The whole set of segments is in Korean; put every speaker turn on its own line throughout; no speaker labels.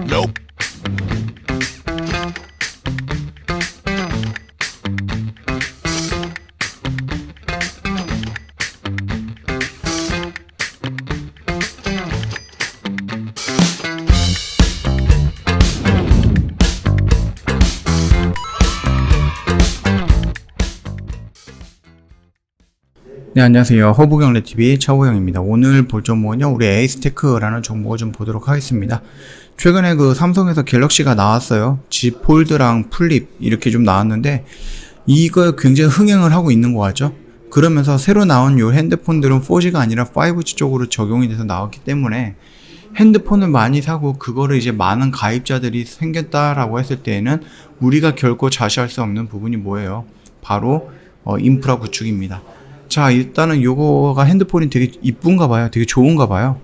Nope.
네, 안녕하세요. 허브경래TV 차호영입니다. 오늘 볼 종목은요, 우리 에이스테크라는 종목을 좀 보도록 하겠습니다. 최근에 그 삼성에서 갤럭시가 나왔어요. Z 폴드랑 플립 이렇게 좀 나왔는데, 이거 굉장히 흥행을 하고 있는 것 같죠? 그러면서 새로 나온 요 핸드폰들은 4G가 아니라 5G 쪽으로 적용이 돼서 나왔기 때문에, 핸드폰을 많이 사고 그거를 이제 많은 가입자들이 생겼다라고 했을 때에는 우리가 결코 자시할 수 없는 부분이 뭐예요? 바로 인프라 구축입니다. 자, 일단은 요거가 핸드폰이 되게 이쁜가 봐요. 되게 좋은가 봐요.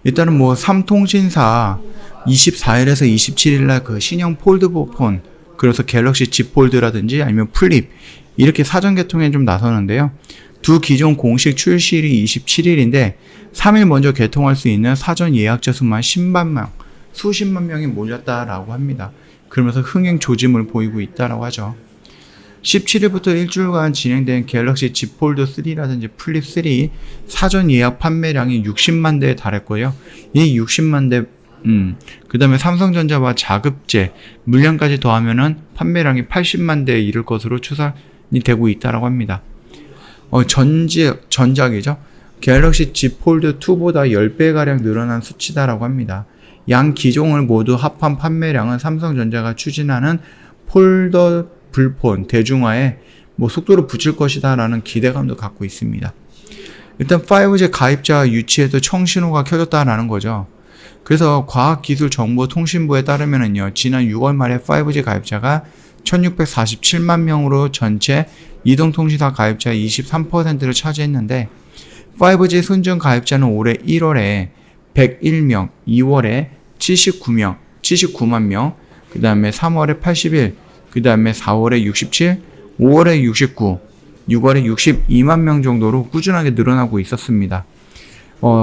일단은 뭐 삼통신사 24일에서 27일날 그 신형 폴드폰, 그래서 갤럭시 Z 폴드라든지 아니면 플립 이렇게 사전 개통에 좀 나서는데요. 두 기존 공식 출시일이 27일인데 3일 먼저 개통할 수 있는 사전 예약자 수만 10만 명, 수십만 명이 몰렸다라고 합니다. 그러면서 흥행 조짐을 보이고 있다라고 하죠. 17일부터 일주일간 진행된 갤럭시 Z 폴드 3라든지 플립 3 사전 예약 판매량이 60만 대에 달했고요. 이 60만 대, 그 다음에 삼성전자와 자급제, 물량까지 더하면은 판매량이 80만 대에 이를 것으로 추산이 되고 있다고 합니다. 전작이죠. 갤럭시 Z 폴드 2보다 10배가량 늘어난 수치다라고 합니다. 양 기종을 모두 합한 판매량은 삼성전자가 추진하는 폴더블폰 대중화에 속도를 붙일 것이다 라는 기대감도 갖고 있습니다. 일단 5G 가입자 유치에도 청신호가 켜졌다라는 거죠. 그래서 과학기술정보통신부에 따르면은요, 지난 6월 말에 5G 가입자가 1647만 명으로 전체 이동통신사 가입자의 23%를 차지했는데, 5G 순증 가입자는 올해 1월에 101명, 2월에 79만 명, 그 다음에 3월에 81, 그 다음에 4월에 67, 5월에 69, 6월에 62만 명 정도로 꾸준하게 늘어나고 있었습니다.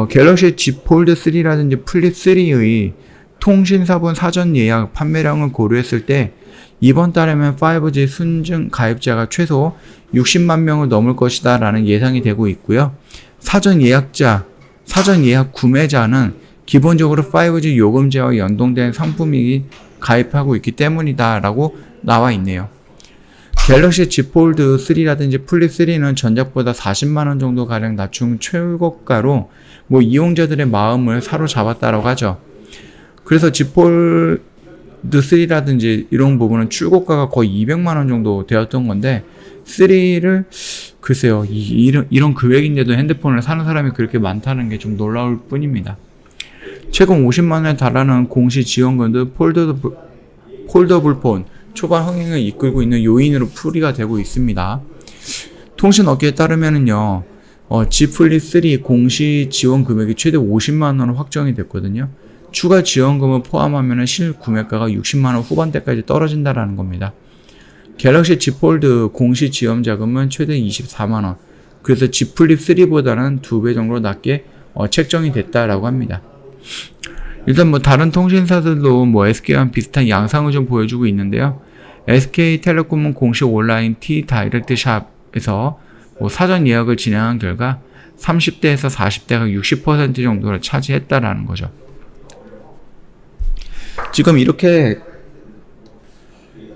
갤럭시 Z 폴드 3라든지 플립 3의 통신사분 사전 예약 판매량을 고려했을 때 이번 달에면 5G 순증 가입자가 최소 60만 명을 넘을 것이다 라는 예상이 되고 있고요. 사전 예약 구매자는 기본적으로 5G 요금제와 연동된 상품이 가입하고 있기 때문이다 라고 나와 있네요. 갤럭시 Z 폴드 3라든지 플립 3는 전작보다 40만원 정도 가량 낮춘 최고가로 이용자들의 마음을 사로잡았다고 하죠. 그래서 Z 폴드 3라든지 이런 부분은 출고가가 거의 200만원 정도 되었던 건데, 3를 글쎄요, 이런 금액인데도 핸드폰을 사는 사람이 그렇게 많다는 게 좀 놀라울 뿐입니다. 최근 50만원에 달하는 공시 지원금도 폴더블폰 초반 흥행을 이끌고 있는 요인으로 풀이가 되고 있습니다. 통신업계에 따르면은요, Z 플립 3 공시 지원 금액이 최대 50만원으로 확정이 됐거든요. 추가 지원금을 포함하면 실구매가가 60만원 후반대까지 떨어진다라는 겁니다. 갤럭시 Z 폴드 공시 지원 자금은 최대 24만원, 그래서 Z 플립 3보다는 2배 정도 낮게 책정이 됐다라고 합니다. 일단 다른 통신사들도 SK와 비슷한 양상을 좀 보여주고 있는데요. SK텔레콤은 공식 온라인 T 다이렉트 샵에서 사전 예약을 진행한 결과 30대에서 40대가 60% 정도를 차지했다라는 거죠. 지금 이렇게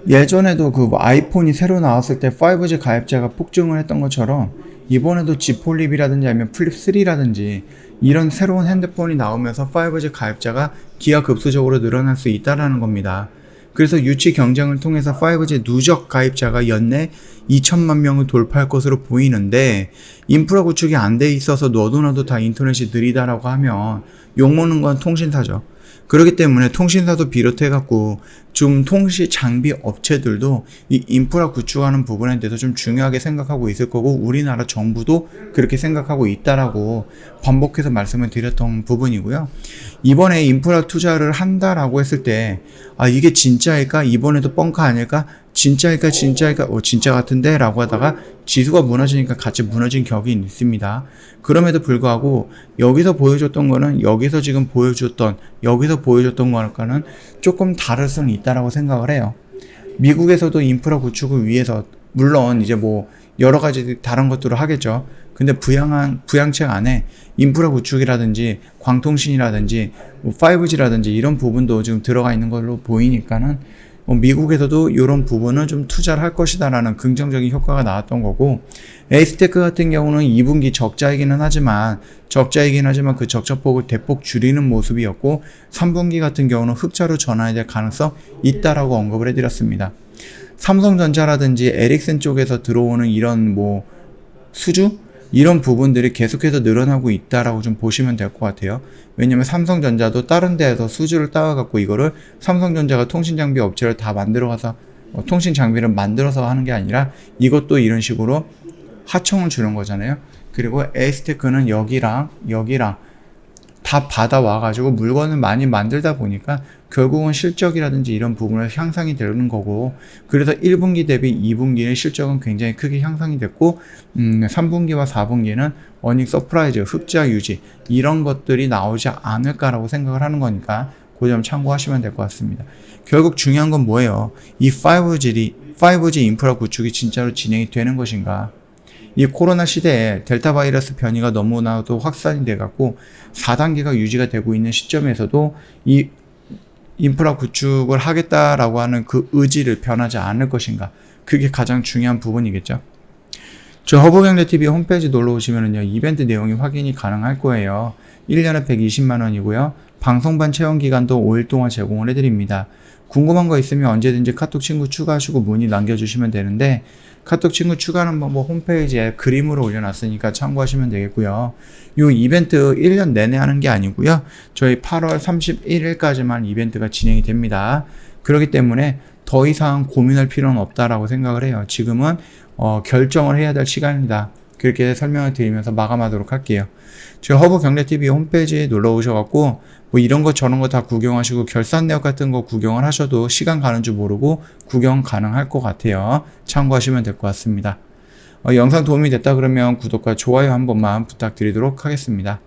예전에도 그 아이폰이 새로 나왔을 때 5G 가입자가 폭증을 했던 것처럼 이번에도 Z 폴립이라든지 아니면 플립 3라든지 이런 새로운 핸드폰이 나오면서 5G 가입자가 기하급수적으로 늘어날 수 있다는 겁니다. 그래서 유치 경쟁을 통해서 5G 누적 가입자가 연내 2천만 명을 돌파할 것으로 보이는데, 인프라 구축이 안 돼 있어서 너도나도 다 인터넷이 느리다라고 하면 욕먹는 건 통신사죠. 그렇기 때문에 통신사도 비롯해갖고 좀 통신 장비 업체들도 이 인프라 구축하는 부분에 대해서 좀 중요하게 생각하고 있을 거고, 우리나라 정부도 그렇게 생각하고 있다라고 반복해서 말씀을 드렸던 부분이고요. 이번에 인프라 투자를 한다라고 했을 때 이게 진짜일까? 이번에도 뻥카 아닐까? 진짜일까 진짜 같은데 라고 하다가 지수가 무너지니까 같이 무너진 격이 있습니다. 그럼에도 불구하고 여기서 보여줬던 거는 여기서 보여줬던 거랑은 조금 다를 수는 있다라고 생각을 해요. 미국에서도 인프라 구축을 위해서 물론 이제 뭐 여러 가지 다른 것들을 하겠죠. 근데 부양책 안에 인프라 구축이라든지 광통신이라든지 5G라든지 이런 부분도 지금 들어가 있는 걸로 보이니까는 미국에서도 이런 부분은 좀 투자를 할 것이다라는 긍정적인 효과가 나왔던 거고, 에이스테크 같은 경우는 2분기 적자이기는 하지만 그 적자폭을 대폭 줄이는 모습이었고, 3분기 같은 경우는 흑자로 전환이 될 가능성 있다라고 언급을 해드렸습니다. 삼성전자라든지 에릭슨 쪽에서 들어오는 이런 뭐 수주? 이런 부분들이 계속해서 늘어나고 있다라고 좀 보시면 될 것 같아요. 왜냐면 삼성전자도 다른 데에서 수주를 따와갖고 이거를 삼성전자가 통신장비 업체를 다 만들어가서 통신장비를 만들어서 하는 게 아니라 이것도 이런 식으로 하청을 주는 거잖아요. 그리고 에이스테크는 여기랑 다 받아와가지고 물건을 많이 만들다 보니까 결국은 실적이라든지 이런 부분을 향상이 되는 거고, 그래서 1분기 대비 2분기의 실적은 굉장히 크게 향상이 됐고, 3분기와 4분기는 어닝 서프라이즈, 흑자 유지 이런 것들이 나오지 않을까라고 생각을 하는 거니까 그 점 참고하시면 될 것 같습니다. 결국 중요한 건 뭐예요? 이 5G 인프라 구축이 진짜로 진행이 되는 것인가? 이 코로나 시대에 델타 바이러스 변이가 너무나도 확산이 돼갖고 4단계가 유지가 되고 있는 시점에서도 이 인프라 구축을 하겠다라고 하는 그 의지를 변하지 않을 것인가? 그게 가장 중요한 부분이겠죠. 저 허브경제TV 홈페이지 놀러 오시면은요, 이벤트 내용이 확인이 가능할 거예요. 1년에 120만원이고요. 방송반 체험 기간도 5일 동안 제공을 해드립니다. 궁금한 거 있으면 언제든지 카톡 친구 추가하시고 문의 남겨주시면 되는데, 카톡 친구 추가하는 방법 홈페이지에 그림으로 올려놨으니까 참고하시면 되겠고요. 이 이벤트 1년 내내 하는 게 아니고요. 저희 8월 31일까지만 이벤트가 진행이 됩니다. 그렇기 때문에 더 이상 고민할 필요는 없다라고 생각을 해요. 지금은 결정을 해야 될 시간이다. 그렇게 설명을 드리면서 마감하도록 할게요. 저희 허브경제TV 홈페이지에 놀러 오셔갖고 뭐 이런 거 저런 거 다 구경하시고 결산 내역 같은 거 구경을 하셔도 시간 가는 줄 모르고 구경 가능할 것 같아요. 참고하시면 될 것 같습니다. 영상 도움이 됐다 그러면 구독과 좋아요 한 번만 부탁드리도록 하겠습니다.